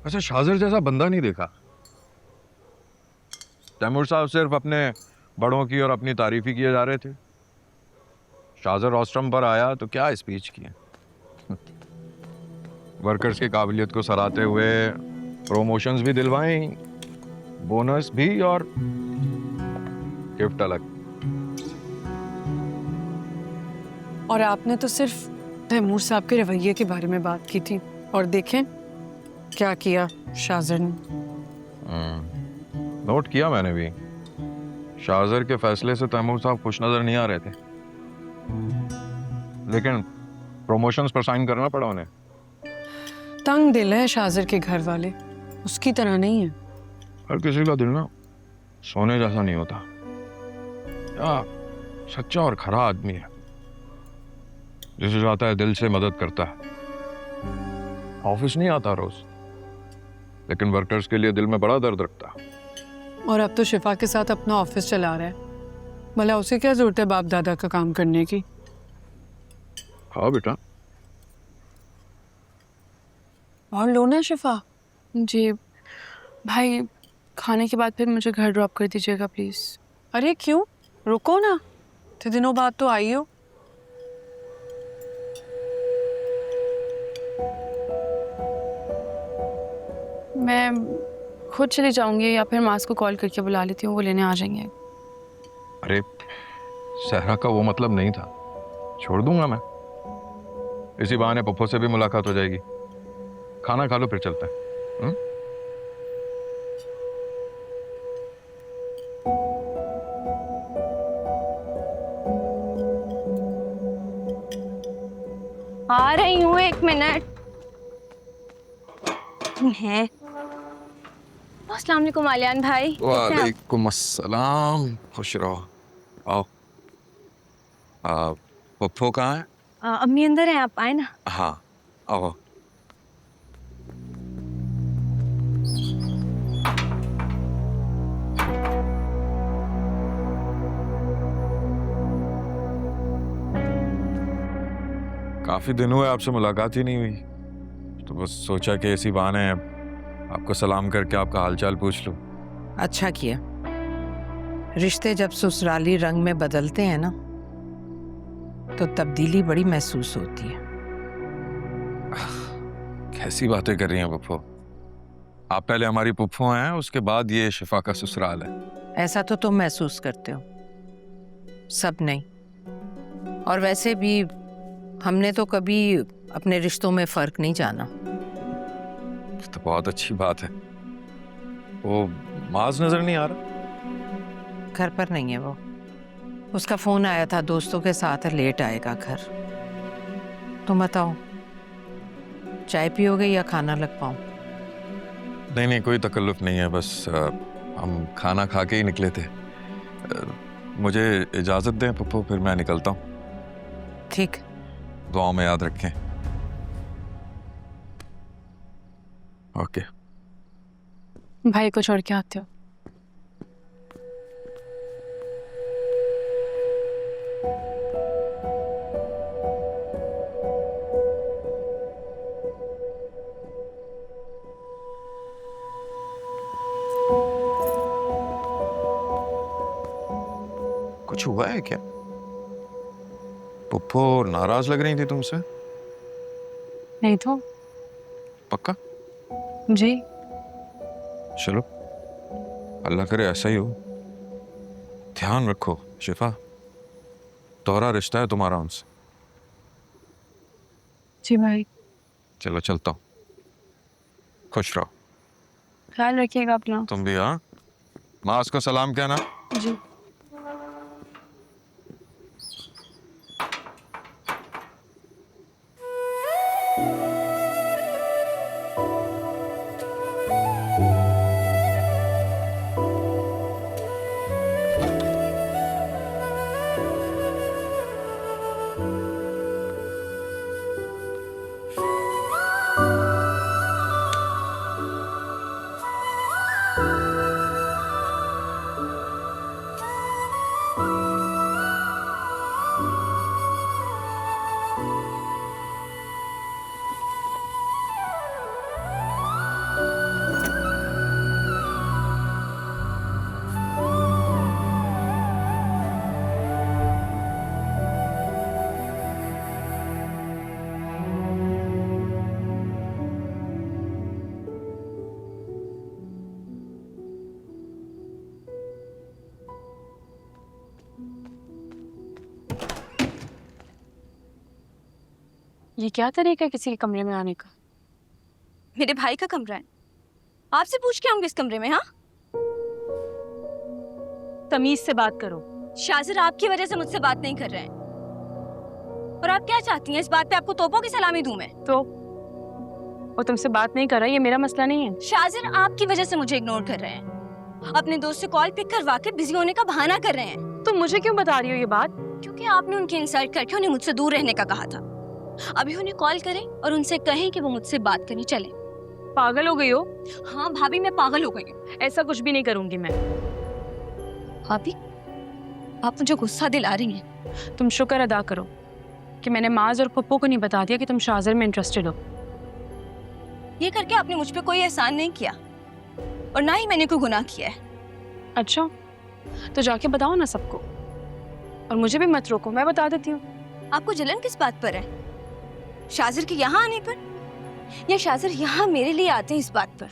वैसे शाजिर जैसा बंदा नहीं देखा। तैमूर साहब सिर्फ अपने बड़ों की और अपनी तारीफ ही किए जा रहे थे। शाजिर रोस्टम पर आया तो क्या स्पीच किए, वर्कर्स की काबिलियत को सराहते हुए प्रमोशंस भी दिलवाएं, बोनस भी और गिफ्ट अलग। और आपने तो सिर्फ तैमूर साहब के रवैये के बारे में बात की थी, और देखें क्या किया शाजिर ने। नोट किया मैंने भी, शाजिर के फैसले से तैमूर साहब खुश नजर नहीं आ रहे थे, लेकिन प्रमोशंस पर साइन करना पड़ा उन्हें। तंग दिल है शाजिर के घर वाले, उसकी तरह नहीं है। हर किसी का दिल ना सोने जैसा नहीं होता। या सच्चा और खरा आदमी है, जिसे चाहता है दिल से मदद करता है। ऑफिस नहीं आता रोज, लेकिन वर्कर्स के लिए दिल में बड़ा दर्द रखता है। और अब तो शिफा के साथ अपना ऑफिस चला रहा है, भला उसे क्या जरूरत है बाप दादा का काम करने की। हाँ बेटा। और लो ना शिफा। जी भाई, खाने के बाद फिर मुझे घर ड्रॉप कर दीजिएगा प्लीज़। अरे क्यों, रुको ना, इतने दिनों बाद तो आई हो। मैं खुद चली जाऊंगी या फिर मास को कॉल करके बुला लेती हूँ, वो लेने आ जाएंगे। अरे सहरा का वो मतलब नहीं था, छोड़ दूंगा मैं। इसी बहाने पप्पो से भी मुलाकात हो जाएगी। खाना खा लो फिर चलते हैं। आ रही हूँ, 1 मिनट है। अस्सलाम वालेकुम आलियान भाई। वालेकुम अस्सलाम, खुश रहो। आओ। पप्पो कहाँ है? अम्मी अंदर है, आप आए ना। हाँ आओ। काफी दिन हुए आपसे मुलाकात ही नहीं हुई, तो बस सोचा कि इसी बहाने आपको सलाम करके आपका हालचाल पूछ लूं। अच्छा किया। रिश्ते जब ससुराली रंग में बदलते हैं ना, तो तब्दीली बड़ी महसूस होती है। कैसी बातें कर रही हैं पप्पो? आप पहले हमारी पुप्पो हैं, उसके बाद ये शिफा का ससुराल है। ऐसा तो तुम महसूस करते हो, सब नहीं। और वैसे भी हमने तो कभी अपने रिश्तों में फर्क नहीं जाना। तो बहुत अच्छी बात है। वो माज नजर नहीं आ रहा? घर पर नहीं है वो, उसका फोन आया था, दोस्तों के साथ लेट आएगा घर। तुम बताओ, चाय पियोगे या खाना लग पाऊं? नहीं नहीं, कोई तकल्लुफ नहीं है, बस हम खाना खा के ही निकले थे। मुझे इजाजत दें पप्पो, फिर मैं निकलता हूँ। ठीक। दुआओं में याद रखें। ओके। भाई को छोड़ के आते हो? कुछ हुआ है क्या? पप्पो नाराज लग रही थी तुमसे। नहीं तो। पक्का? जी। चलो, अल्लाह करे ऐसा ही हो। ध्यान रखो शिफा, दोहरा रिश्ता है तुम्हारा उनसे। जी भाई। चलो चलता हूँ, खुश रहो। ख्याल रखिएगा अपना। तुम भी। हाँ, मास को सलाम कहना। जी। ये क्या तरीका है किसी के कमरे में आने का? मेरे भाई का कमरा है, आपसे पूछ के आऊंगी इस कमरे में? हाँ, तमीज से बात करो। शाजिर आपकी वजह से मुझसे बात नहीं कर रहे हैं। और आप क्या चाहती हैं? इस बात पे आपको तोपों की सलामी दूं मैं? तो वो तुमसे बात नहीं कर रहा, ये मेरा मसला नहीं है। शाजिर आपकी वजह से मुझे इग्नोर कर रहे हैं, अपने दोस्त से कॉल पिक करवा के बिजी होने का बहाना कर रहे हैं। तुम मुझे क्यों बता रही हो ये बात? क्योंकि आपने उनकी इंसल्ट करके उन्हें मुझसे दूर रहने का कहा था। अभी उन्हें कॉल करें और उनसे कहें कि वो मुझसे बात करने चले। पागल हो गई हो? हाँ भाभी, मैं पागल हो गई हूँ। ऐसा कुछ भी नहीं करूंगी मैं। भाभी, आप मुझे गुस्सा दिला रही हैं। तुम शुक्र अदा करो कि मैंने माज और पप्पू को नहीं बता दिया कि तुम शाजिर में इंटरेस्टेड हो। ये करके आपने मुझ पे कोई एहसान नहीं किया और ना ही मैंने कोई गुनाह किया है। अच्छा, तो जाके बताओ ना सबको, और मुझे भी मत रोको, मैं बता देती हूँ। आपको जलन किस बात पर है? शाजिर के यहाँ आने पर, या शाजिर यहाँ मेरे लिए आते हैं इस बात पर?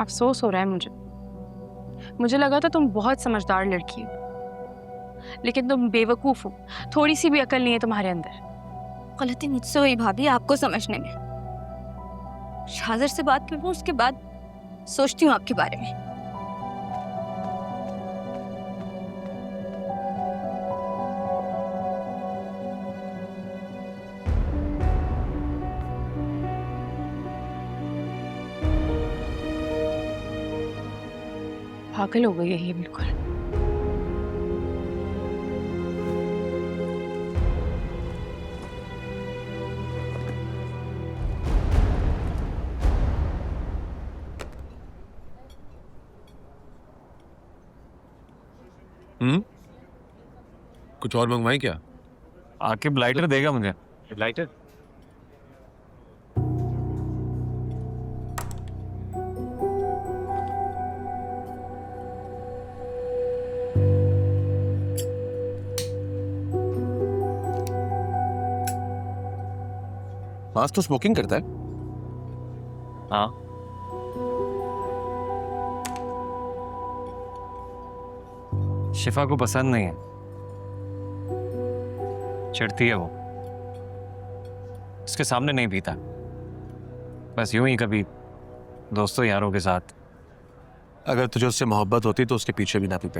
अफसोस हो रहा है मुझे लगा था तुम बहुत समझदार लड़की हो, लेकिन तुम बेवकूफ हो। थोड़ी सी भी अकल नहीं है तुम्हारे अंदर। गलती मुझसे हुई भाभी आपको समझने में। शाजिर से बात करूँ, उसके बाद सोचती हूँ आपके बारे में। पागल हो गई है ये बिल्कुल। कुछ और मंगवाई क्या? आकिब लाइटर देगा मुझे। लाइटर? आज तो स्मोकिंग करता है। हाँ, शिफा को पसंद नहीं है, चिढ़ती है वो। इसके सामने नहीं पीता, बस यूं ही कभी दोस्तों यारों के साथ। अगर तुझे उससे मोहब्बत होती तो उसके पीछे भी ना पीते।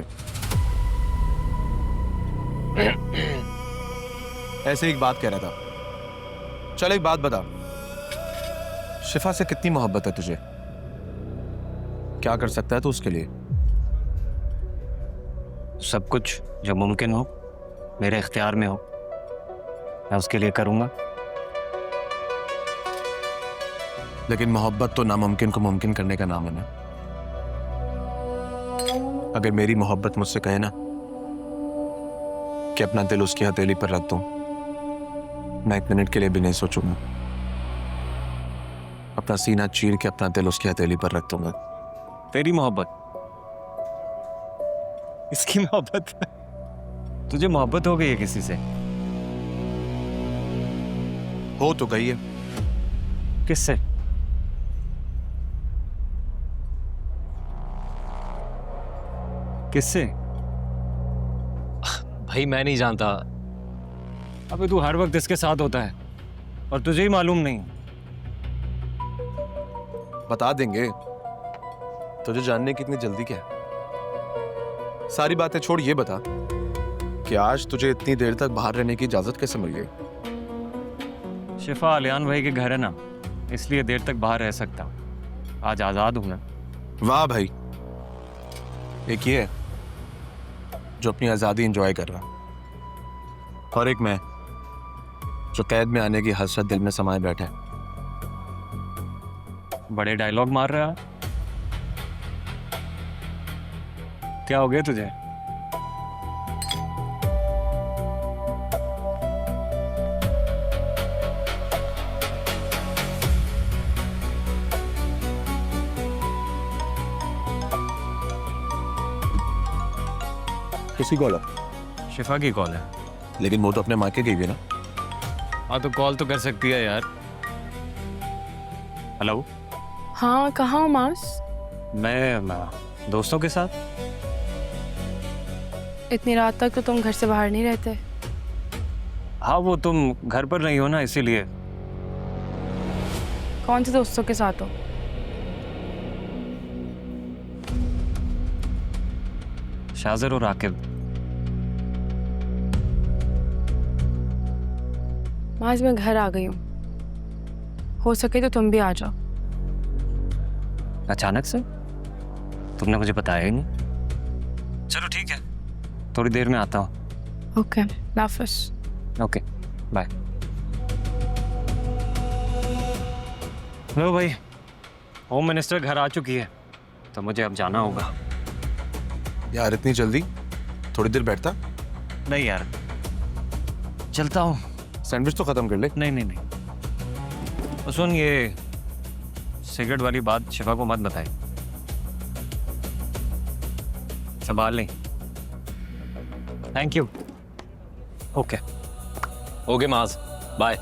ऐसे एक बात कह रहा था। चल एक बात बता, शिफा से कितनी मोहब्बत है तुझे? क्या कर सकता है तू उसके लिए? सब कुछ जो मुमकिन हो, मेरे इख्तियार में हो, मैं उसके लिए करूंगा। लेकिन मोहब्बत तो नामुमकिन को मुमकिन करने का नाम है ना। अगर मेरी मोहब्बत मुझसे कहे ना कि अपना दिल उसकी हथेली पर रख दूं, मैं एक मिनट के लिए भी नहीं सोचूंगा। अपना सीना चीर के अपना दिल उसकी हथेली पर रख दूंगा। तेरी मोहब्बत, इसकी मोहब्बत, तुझे मोहब्बत हो गई है किसी से? हो तो गई है। किससे? किससे? भाई मैं नहीं जानता। अबे तू हर वक्त इसके साथ होता है और तुझे ही मालूम नहीं। बता देंगे, तुझे जानने की इतनी जल्दी क्या है? सारी बातें छोड़, ये बता कि आज तुझे इतनी देर तक बाहर रहने की इजाजत कैसे मिल गई? शिफा अलियान भाई के घर है ना, इसलिए देर तक बाहर रह सकता हूं। आज आजाद हूं मैं। वाह भाई, एक ये है जो अपनी आजादी एंजॉय कर रहा, और एक मैं जो कैद में आने की हसरत दिल में समाये बैठा है। बड़े डायलॉग मार रहा। क्या हो गया तुझे? किसी कॉल है? शिफा की कॉल है। लेकिन वो तो अपने माँ के गई हुई है ना। हाँ तो कॉल तो कर सकती है यार। हेलो। हाँ, कहाँ हो मास? मैं दोस्तों के साथ। इतनी रात तक तो तुम घर से बाहर नहीं रहते। हाँ वो तुम घर पर नहीं हो ना, इसीलिए। कौन से दोस्तों के साथ हो? शाज़र और आकिब। आज मैं घर आ गई हूँ, हो सके तो तुम भी आ जाओ। अचानक से? तुमने मुझे बताया ही नहीं। चलो ठीक है, थोड़ी देर में आता हूँ। ओके, नाफिस। Okay, bye. लो भाई, होम मिनिस्टर घर आ चुकी है, तो मुझे अब जाना होगा। यार इतनी जल्दी? थोड़ी देर बैठता? नहीं यार, चलता हूँ। सैंडविच तो खत्म कर ले। नहीं नहीं नहीं, तो सुन, ये सिगरेट वाली बात शिफा को मत बताए, संभाल लें। Thank you. ओके ओके माज, बाय।